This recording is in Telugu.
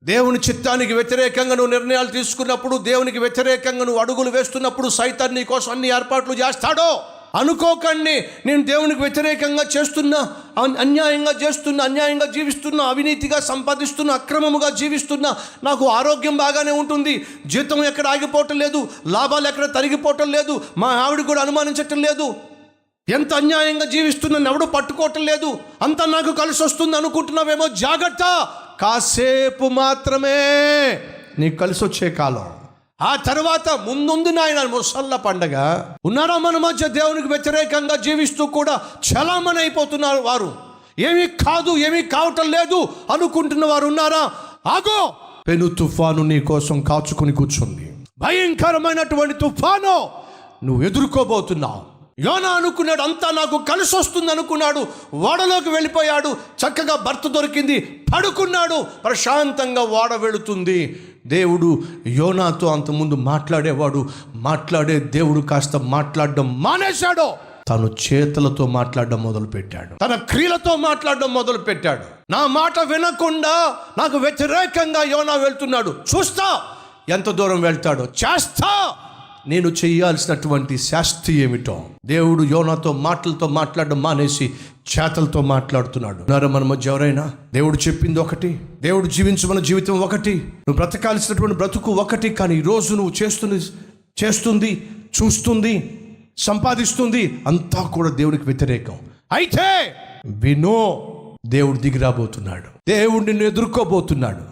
దేవుని చిత్తానికి వ్యతిరేకంగా నువ్వు నిర్ణయాలు తీసుకున్నప్పుడు, దేవునికి వ్యతిరేకంగా నువ్వు అడుగులు వేస్తున్నప్పుడు సైతాన్ నీ కోసం అన్ని ఏర్పాట్లు చేస్తాడో అనుకోకండి. నేను దేవునికి వ్యతిరేకంగా చేస్తున్నా, అన్యాయంగా చేస్తున్నా, అన్యాయంగా జీవిస్తున్నా, అవినీతిగా సంపాదిస్తున్నా, అక్రమముగా జీవిస్తున్నా, నాకు ఆరోగ్యం బాగానే ఉంటుంది, జీతం ఎక్కడ ఆగిపోవటం లేదు, లాభాలు ఎక్కడ తరిగిపోవటం లేదు, మా ఆవిడ కూడా అనుమానించటం లేదు, ఎంత అన్యాయంగా జీవిస్తున్నాను ఎవడు పట్టుకోవటం లేదు, అంతా నాకు కలిసి వస్తుంది అనుకుంటున్నావేమో. జాగ్రత్త, కాసేపు మాత్రమే నీకు కలిసి వచ్చే కాలం. ఆ తర్వాత ముందు నాయన ముసళ్ళ పండగ. ఉన్నారా మన మధ్య దేవునికి వ్యతిరేకంగా జీవిస్తూ కూడా చలామణి అయిపోతున్నారు వారు? ఏమీ కాదు, ఏమీ కావటం లేదు అనుకుంటున్న వారు ఉన్నారా? ఆగో, పెను తుఫాను నీ కోసం కాచుకుని కూర్చుంది. భయంకరమైనటువంటి తుఫాను నువ్వు ఎదుర్కోబోతున్నావు. యోనా అనుకున్నాడు అంతా నాకు కలిసి వస్తుంది అనుకున్నాడు, ఓడలోకి వెళ్ళిపోయాడు, చక్కగా భర్త దొరికింది, పడుకున్నాడు, ప్రశాంతంగా ఓడ వెళుతుంది. దేవుడు యోనాతో అంతకుముందు మాట్లాడే దేవుడు కాస్త మాట్లాడడం మానేశాడు. తను చేతులతో మాట్లాడడం మొదలుపెట్టాడు, తన క్రియలతో మాట్లాడడం మొదలుపెట్టాడు. నా మాట వినకుండా నాకు వ్యతిరేకంగా యోనా వెళ్తున్నాడు, చూస్తా ఎంత దూరం వెళ్తాడో, చేస్తా నేను చేయాల్సినటువంటి శాస్తి ఏమిటో. దేవుడు యోనాతో మాటలతో మాట్లాడడం మానేసి చేతలతో మాట్లాడుతున్నాడు. మన మధ్య ఎవరైనా దేవుడు చెప్పింది ఒకటి, దేవుడు జీవించమన్న జీవితం ఒకటి, నువ్వు బ్రతకాల్సినటువంటి బ్రతుకు ఒకటి, కానీ ఈరోజు నువ్వు చేస్తుంది చూస్తుంది సంపాదిస్తుంది అంతా కూడా దేవుడికి వ్యతిరేకం అయితే వినో, దేవుడు దిగి రాబోతున్నాడు, దేవుడు నిన్ను ఎదుర్కోబోతున్నాడు.